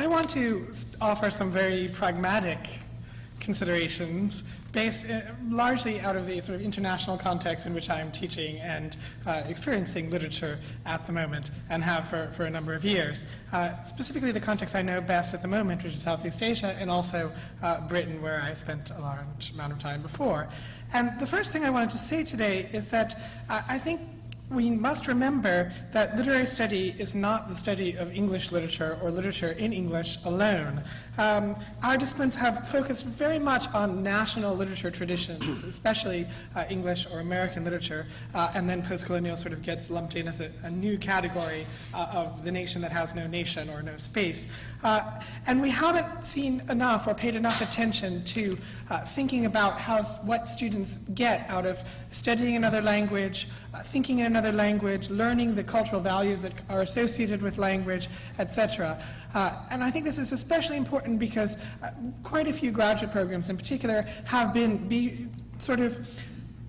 I want to offer some very pragmatic considerations based largely out of the sort of international context in which I'm teaching and experiencing literature at the moment, and have for a number of years. Specifically the context I know best at the moment, which is Southeast Asia, and also Britain, where I spent a large amount of time before. And the first thing I wanted to say today is that I think we must remember that literary study is not the study of English literature or literature in English alone. Our disciplines have focused very much on national literature traditions, especially English or American literature, and then post-colonial sort of gets lumped in as a new category of the nation that has no nation or no space. And we haven't seen enough or paid enough attention to thinking about what students get out of studying another language, thinking in another language, learning the cultural values that are associated with language, etc. And I think this is especially important because quite a few graduate programs in particular have been sort of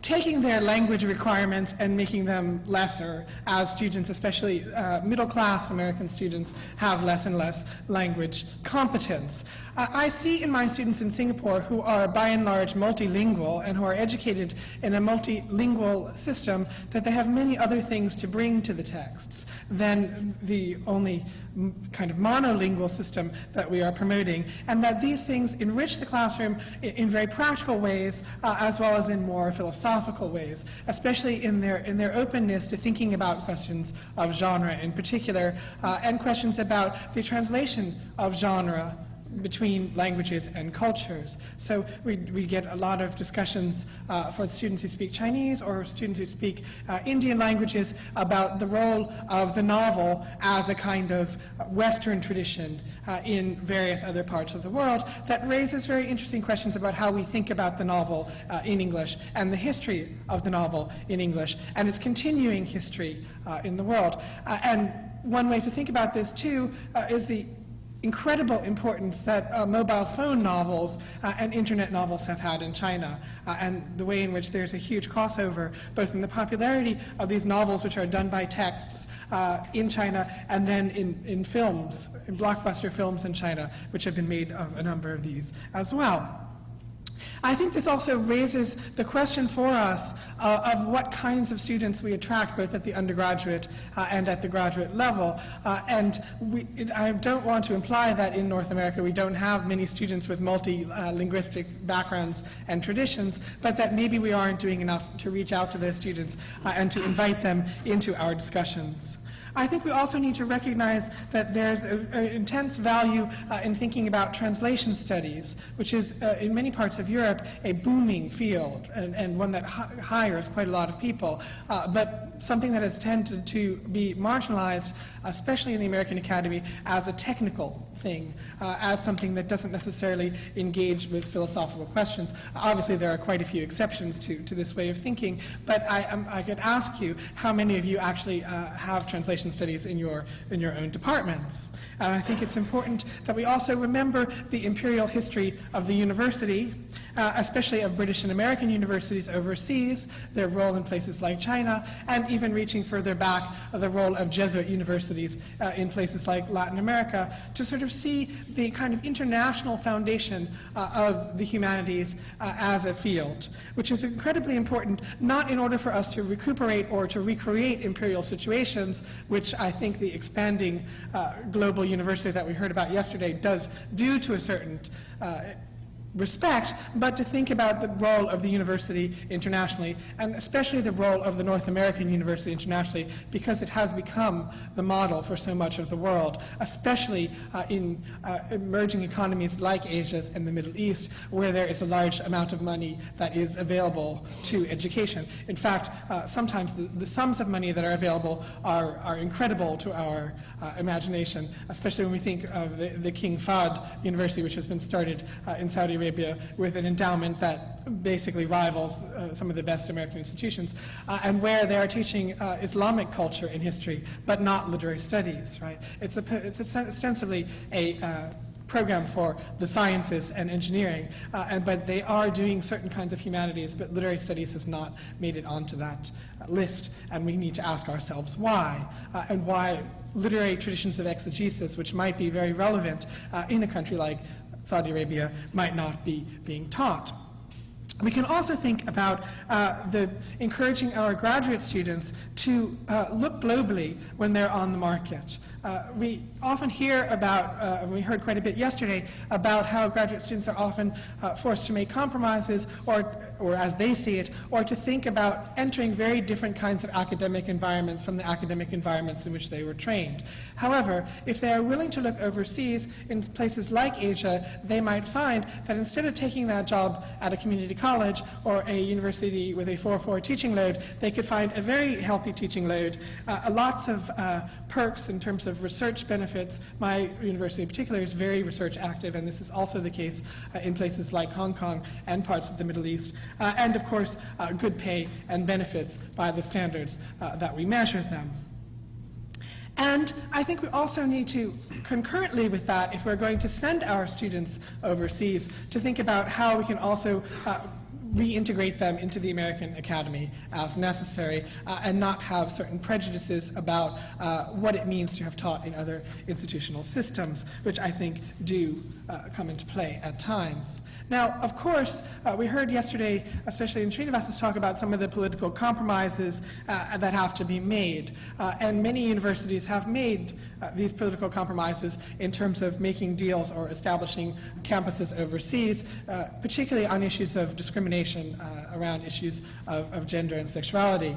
taking their language requirements and making them lesser as students, especially middle-class American students, have less and less language competence. I see in my students in Singapore who are by and large multilingual and who are educated in a multilingual system that they have many other things to bring to the texts than the only kind of monolingual system that we are promoting, and that these things enrich the classroom in very practical ways as well as in more philosophical ways, especially in their openness to thinking about questions of genre in particular, and questions about the translation of genre between languages and cultures. So we get a lot of discussions for students who speak Chinese or students who speak Indian languages about the role of the novel as a kind of Western tradition in various other parts of the world that raises very interesting questions about how we think about the novel in English and the history of the novel in English and its continuing history in the world. And one way to think about this too is the incredible importance that mobile phone novels and internet novels have had in China, and the way in which there's a huge crossover both in the popularity of these novels, which are done by texts in China, and then in films, in blockbuster films in China, which have been made of a number of these as well. I think this also raises the question for us of what kinds of students we attract both at the undergraduate and at the graduate level. I don't want to imply that in North America we don't have many students with multi-linguistic backgrounds and traditions, but that maybe we aren't doing enough to reach out to those students and to invite them into our discussions. I think we also need to recognize that there's an intense value in thinking about translation studies, which is in many parts of Europe a booming field and one that hires quite a lot of people, but something that has tended to be marginalized, especially in the American Academy, as a technical thing, as something that doesn't necessarily engage with philosophical questions. Obviously, there are quite a few exceptions to this way of thinking, but I could ask you how many of you actually have translation studies in your own departments. And I think it's important that we also remember the imperial history of the university, especially of British and American universities overseas, their role in places like China, and even reaching further back, the role of Jesuit universities in places like Latin America, to sort of see the kind of international foundation of the humanities as a field, which is incredibly important, not in order for us to recuperate or to recreate imperial situations, which I think the expanding global university that we heard about yesterday does do to a certain respect, but to think about the role of the university internationally, and especially the role of the North American university internationally, because it has become the model for so much of the world, especially in emerging economies like Asia's and the Middle East, where there is a large amount of money that is available to education. In fact, sometimes the sums of money that are available are incredible to our imagination, especially when we think of the King Fahd University, which has been started in Saudi Arabia with an endowment that basically rivals some of the best American institutions, and where they are teaching Islamic culture and history, but not literary studies, right? It's ostensibly a program for the sciences and engineering, but they are doing certain kinds of humanities, but literary studies has not made it onto that list, and we need to ask ourselves why, and why literary traditions of exegesis, which might be very relevant in a country like Saudi Arabia, might not be being taught. We can also think about encouraging our graduate students to look globally when they're on the market. We often hear about, we heard quite a bit yesterday, about how graduate students are often forced to make compromises, or as they see it, or to think about entering very different kinds of academic environments from the academic environments in which they were trained. However, if they are willing to look overseas in places like Asia, they might find that instead of taking that job at a community college or a university with a 4-4 teaching load, they could find a very healthy teaching load, lots of perks in terms of research benefits. My university in particular is very research active, and this is also the case in places like Hong Kong and parts of the Middle East. And of course, good pay and benefits by the standards that we measure them. And I think we also need to, concurrently with that, if we're going to send our students overseas, to think about how we can also reintegrate them into the American academy as necessary, and not have certain prejudices about what it means to have taught in other institutional systems, which I think do come into play at times. Now, of course, we heard yesterday, especially in Srinivas's talk, about some of the political compromises that have to be made. And many universities have made these political compromises in terms of making deals or establishing campuses overseas, particularly on issues of discrimination around issues of gender and sexuality.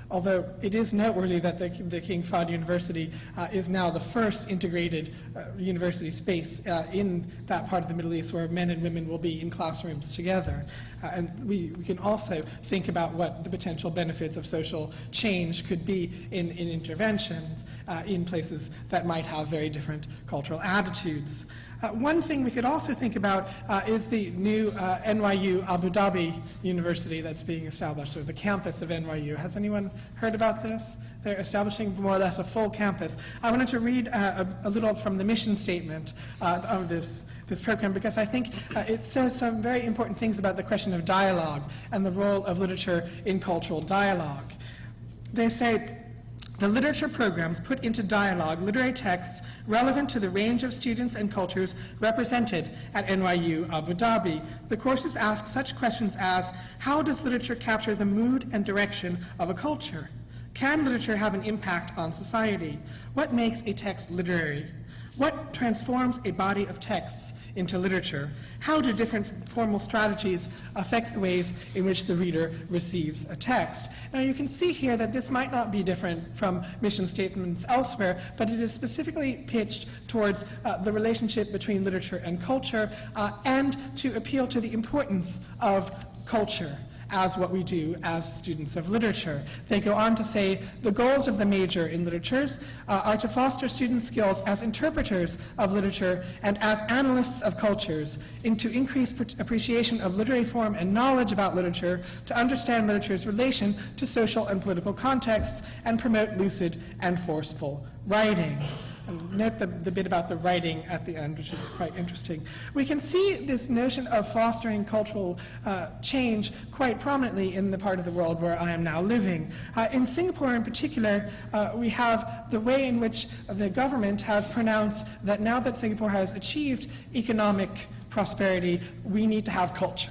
Although it is noteworthy that the King Fahd University is now the first integrated university space in that part of the Middle East where men and women will be in classrooms together. And we can also think about what the potential benefits of social change could be in interventions in places that might have very different cultural attitudes. One thing we could also think about is the new NYU Abu Dhabi University that's being established, or the campus of NYU. Has anyone heard about this? They're establishing more or less a full campus. I wanted to read a little from the mission statement of this program, because I think it says some very important things about the question of dialogue and the role of literature in cultural dialogue. They say, the literature programs put into dialogue literary texts relevant to the range of students and cultures represented at NYU Abu Dhabi. The courses ask such questions as, how does literature capture the mood and direction of a culture? Can literature have an impact on society? What makes a text literary? What transforms a body of texts into literature? How do different formal strategies affect the ways in which the reader receives a text? Now you can see here that this might not be different from mission statements elsewhere, but it is specifically pitched towards the relationship between literature and culture, and to appeal to the importance of culture as what we do as students of literature. They go on to say, the goals of the major in literatures are to foster student skills as interpreters of literature and as analysts of cultures, to increase appreciation of literary form and knowledge about literature, to understand literature's relation to social and political contexts, and promote lucid and forceful writing. And note the bit about the writing at the end, which is quite interesting. We can see this notion of fostering cultural change quite prominently in the part of the world where I am now living. In Singapore in particular, we have the way in which the government has pronounced that now that Singapore has achieved economic prosperity, we need to have culture.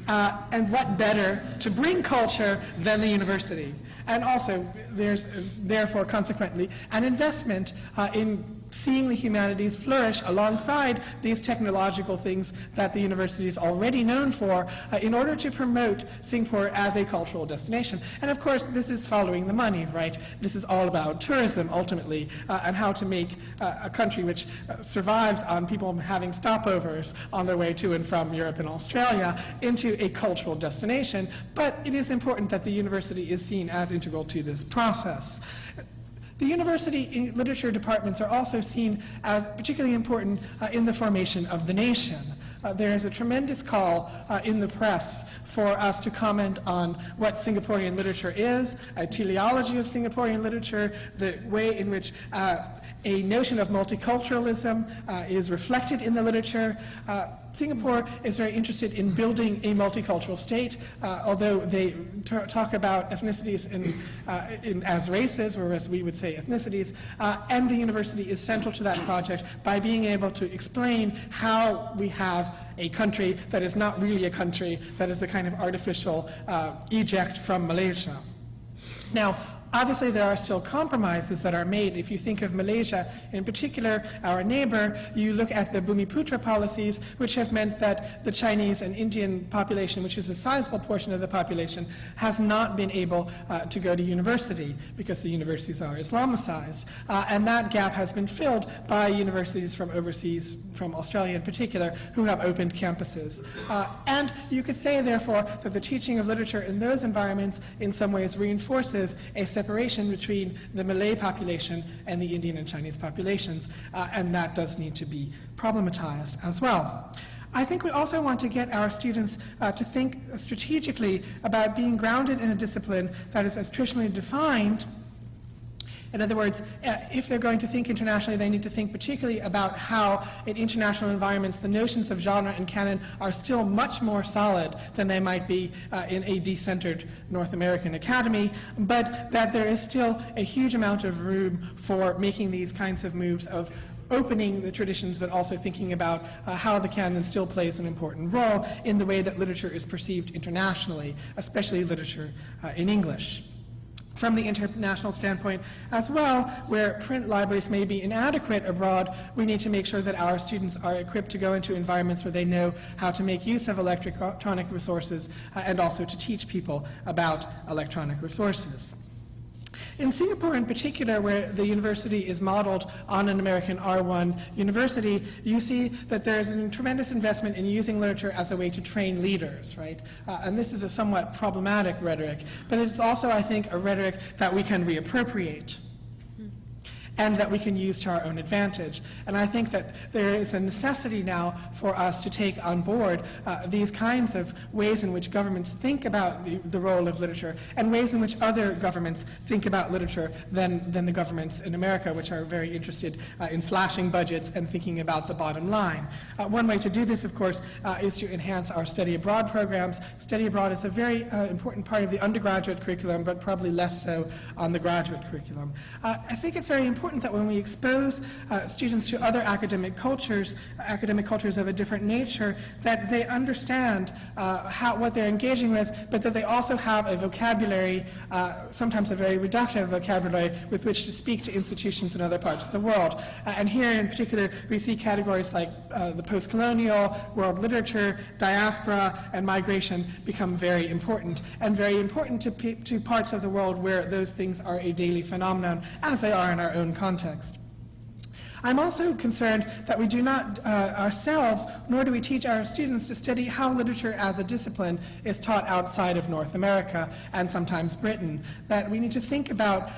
And what better to bring culture than the university? And also, there's therefore consequently an investment in seeing the humanities flourish alongside these technological things that the university is already known for, in order to promote Singapore as a cultural destination. And of course, this is following the money, right? This is all about tourism, ultimately, and how to make a country which survives on people having stopovers on their way to and from Europe and Australia into a cultural destination. But it is important that the university is seen as integral to this process. The university literature departments are also seen as particularly important in the formation of the nation. There is a tremendous call in the press for us to comment on what Singaporean literature is, a teleology of Singaporean literature, the way in which a notion of multiculturalism is reflected in the literature. Singapore is very interested in building a multicultural state, although they talk about ethnicities as races, whereas we would say ethnicities, and the university is central to that project by being able to explain how we have a country that is not really a country, that is a kind of artificial eject from Malaysia. Now, obviously, there are still compromises that are made. If you think of Malaysia, in particular, our neighbor, you look at the Bumiputra policies, which have meant that the Chinese and Indian population, which is a sizable portion of the population, has not been able to go to university because the universities are Islamicized. And that gap has been filled by universities from overseas, from Australia in particular, who have opened campuses. And you could say, therefore, that the teaching of literature in those environments in some ways reinforces a separation between the Malay population and the Indian and Chinese populations, and that does need to be problematized as well. I think we also want to get our students to think strategically about being grounded in a discipline that is as traditionally defined. In other words, if they're going to think internationally, they need to think particularly about how in international environments the notions of genre and canon are still much more solid than they might be in a decentered North American academy, but that there is still a huge amount of room for making these kinds of moves of opening the traditions, but also thinking about how the canon still plays an important role in the way that literature is perceived internationally, especially literature in English. From the international standpoint as well, where print libraries may be inadequate abroad, we need to make sure that our students are equipped to go into environments where they know how to make use of electronic resources and also to teach people about electronic resources. In Singapore in particular, where the university is modeled on an American R1 university, you see that there is a tremendous investment in using literature as a way to train leaders, right? And this is a somewhat problematic rhetoric, but it's also, I think, a rhetoric that we can reappropriate and that we can use to our own advantage. And I think that there is a necessity now for us to take on board these kinds of ways in which governments think about the role of literature and ways in which other governments think about literature than the governments in America, which are very interested in slashing budgets and thinking about the bottom line. One way to do this, of course, is to enhance our study abroad programs. Study abroad is a very important part of the undergraduate curriculum, but probably less so on the graduate curriculum. I think it's very important that when we expose students to other academic cultures of a different nature, that they understand what they're engaging with, but that they also have a vocabulary, sometimes a very reductive vocabulary, with which to speak to institutions in other parts of the world. And here in particular, we see categories like the post-colonial, world literature, diaspora, and migration become very important, and very important to parts of the world where those things are a daily phenomenon, as they are in our own context. I'm also concerned that we do not ourselves, nor do we teach our students to study how literature as a discipline is taught outside of North America and sometimes Britain. That we need to think about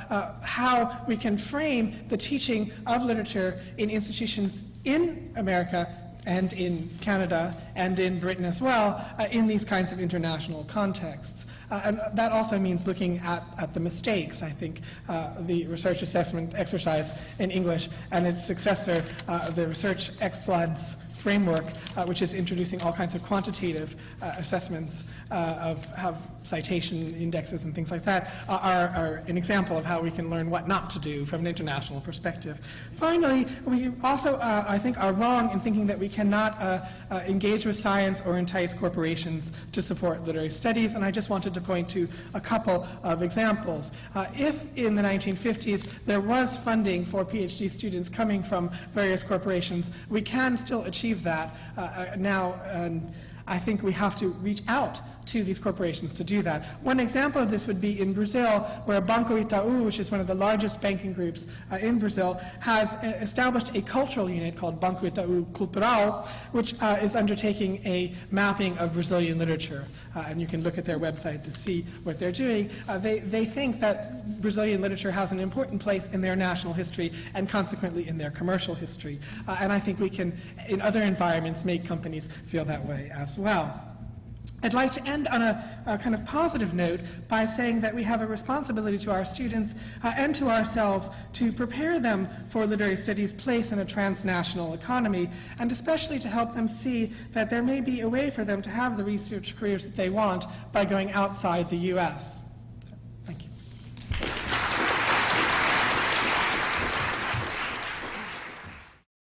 how we can frame the teaching of literature in institutions in America and in Canada and in Britain as well, in these kinds of international contexts. And that also means looking at the mistakes. I think the research assessment exercise in English and its successor, the research excellence framework, which is introducing all kinds of quantitative assessments of citation indexes and things like that, are an example of how we can learn what not to do from an international perspective. Finally, we also, I think, are wrong in thinking that we cannot engage with science or entice corporations to support literary studies, and I just wanted to point to a couple of examples. If in the 1950s there was funding for PhD students coming from various corporations, we can still achieve that now, and I think we have to reach out to these corporations to do that. One example of this would be in Brazil, where Banco Itaú, which is one of the largest banking groups in Brazil, has established a cultural unit called Banco Itaú Cultural, which is undertaking a mapping of Brazilian literature. And you can look at their website to see what they're doing. They think that Brazilian literature has an important place in their national history and consequently in their commercial history. And I think we can, in other environments, make companies feel that way as well. I'd like to end on a kind of positive note by saying that we have a responsibility to our students and to ourselves to prepare them for literary studies' place in a transnational economy, and especially to help them see that there may be a way for them to have the research careers that they want by going outside the US.